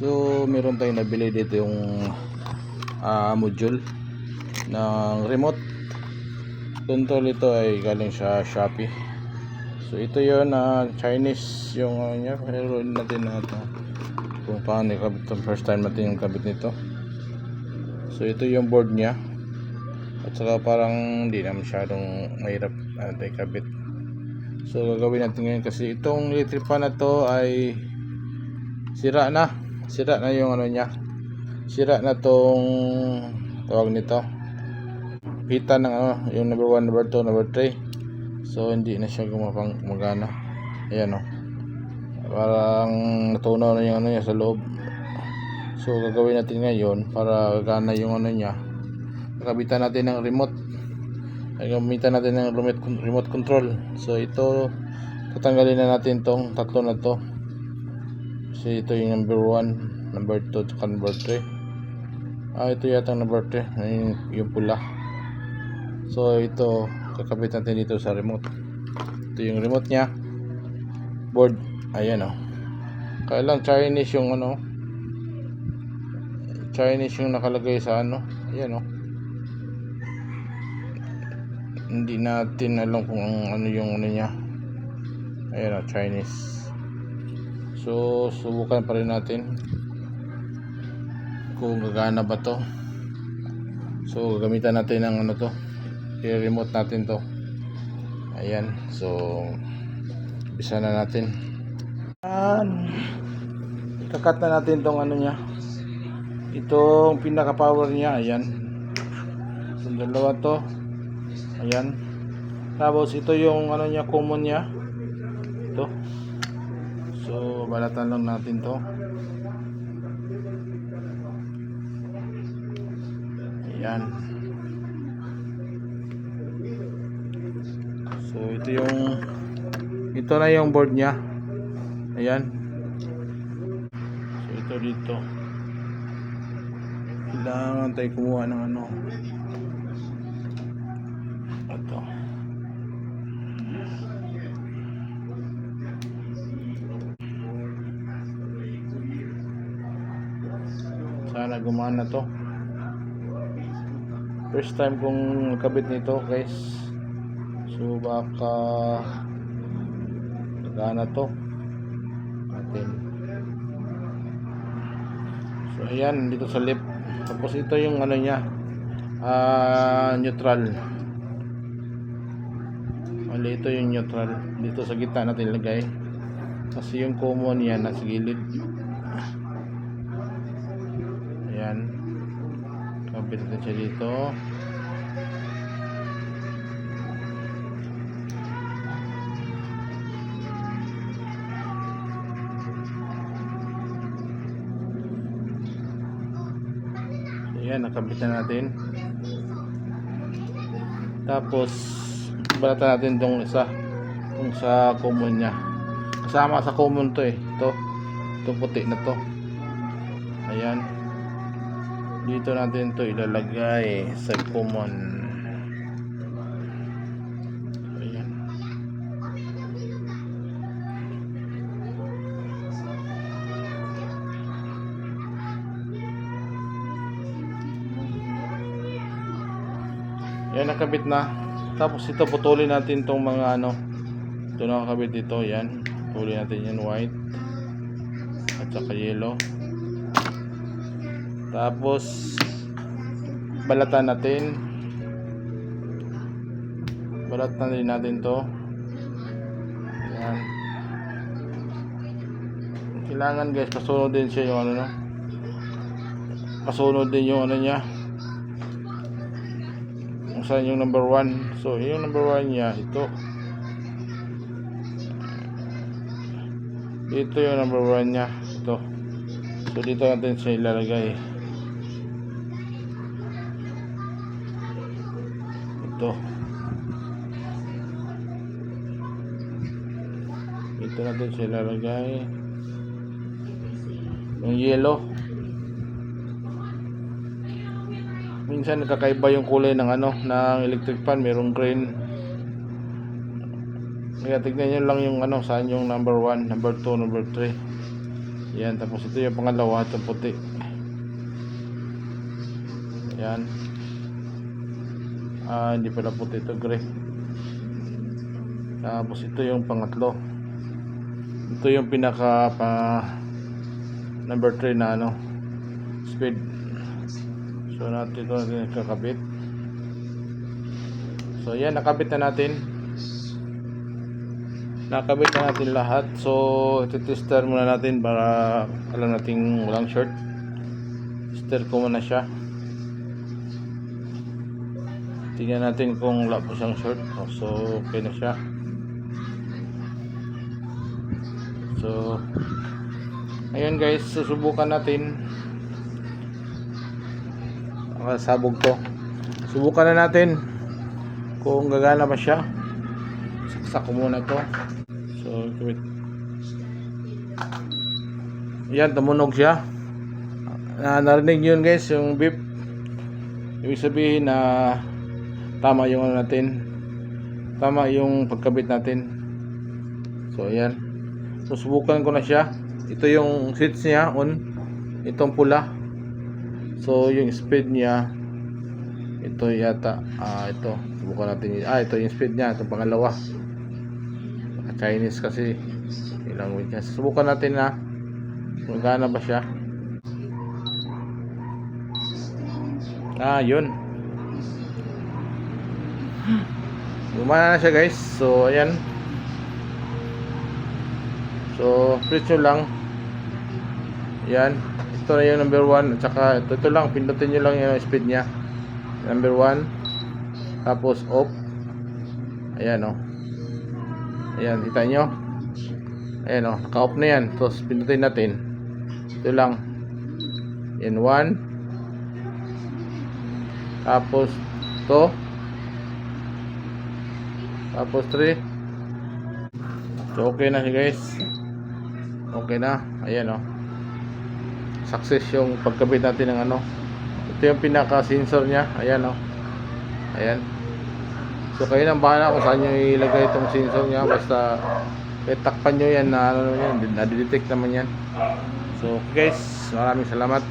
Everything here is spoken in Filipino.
So meron tayong nabili dito yung module ng remote control. Ito ay galing sa Shopee. So ito yun, Chinese yung niya. Pero natin na ito kung paano ikabit ito. First time natin yung kabit nito. So ito yung board niya. At saka parang hindi na masyadong mahirap natin ikabit. So gagawin natin ngayon kasi itong electric fan na to ay sira na yung ano niya. Sira na tong tawag nito, pita ng yung number 1, number 2, number 3. So hindi na siya gumagana. Ayan parang natunaw na yung ano niya sa loob. So gagawin natin ngayon para gagana yung ano niya. Kabitan natin ng remote. Gamitan natin ng remote control. So ito tatanggalin na natin tong tatlo na to. Kasi ito yung number 1, number 2, at number 3. Ito yata number 3, yung pula. So ito kakabit natin dito sa remote. Ito yung remote nya, board. Ayan kaya lang Chinese yung Chinese yung nakalagay sa ayan hindi natin alam kung ano yung nya. Ayan Chinese. So subukan pa rin natin kung gagana ba to. So gagamitan natin ng to, i-remote natin to. Ayan, so bisa na natin. Kakat na natin tong nya, itong pinaka power nya. Ayan, itong dalawa to. Ayan, tapos ito yung nya, common nya ito. So balatan lang natin to. Ayan, so ito na yung board nya. Ayan, so ito dito kailangan tayo kumuha ng ito. Sana gumana to. First time kong kabit nito guys. So baka gana to natin. So ayan, dito sa lip. Tapos ito yung nya, neutral. Mali, ito yung neutral. Dito sa gitna natin ilagay. Kasi yung common yan nasa gilid. Ayan, kabit natin siya dito. Ayan, nakabit na natin. Tapos balatan natin itong isa, itong sa common nya. Kasama sa common to itong puti na to. Ayan, dito natin to ilalagay sa common. Ayan, yan nakabit na. Tapos ito putulin natin tong mga ito nakakabit dito. Yan, putulin natin yan, white at saka yellow. Tapos balatan din natin to. Yan, kailangan guys kasunod din siya yung kasunod din yung nya, kung saan yung number 1. So yung number 1 nya ito yung number 1 nya ito. So dito natin siya ilalagay. Ito natin siya ilalagay. Yung yellow, minsan nakakaiba yung kulay ng ng electric fan. Merong green. Kaya tignan nyo lang yung saan yung number 1, number 2, number 3. Yan, tapos ito yung pangalawa, itong puti. Yan. Hindi pala puti, ito gray. Tapos ito yung pangatlo. Ito yung pinaka number 3 na ano, speed. So natin ito kakabit. So yan, nakabit na natin. Nakabit na natin lahat. So iti-tester muna natin para alam natin walang short. Tester ko muna siya. Tingnan natin kung wala po siyang short. So okay na siya. So ayun guys, susubukan natin. Sabog to. Subukan na natin kung gagana ba siya. Saksak ko muna to. So wait. Yan, tumunog siya. Narinig yun guys, yung beep. Ibig sabihin na tama yung ano natin. Tama yung pagkabit natin. So ayan. So subukan ko na siya. Ito yung switch niya on. Itong pula. So yung speed niya, ito yata. Ito. Subukan natin. Ito yung speed niya. Itong pangalawa. Chinese kasi yung language niya. Subukan natin na kung gana ba siya. Yun. Gumana na siya guys. So ayan. So presyo lang. Yan. Ito na yung number 1. At saka ito lang. Pindutin nyo lang yung speed nya. Number 1. Tapos off. Ayan o. Ayan. Kita nyo. Ayan o. Naka-off na yan. Tapos pindutin natin. Ito lang. Yan 1. Tapos to. Tapos 3. So okay na siya guys. Okay na. Ayan o. Success yung pagkabit natin ng ano. Ito yung pinaka sensor nya. Ayan o. Ayan. So kayo nang bahala kung saan nyo ilagay itong sensor nya. Basta takpan nyo yan na ano yan. Nadidetect naman yan. So okay guys, maraming salamat.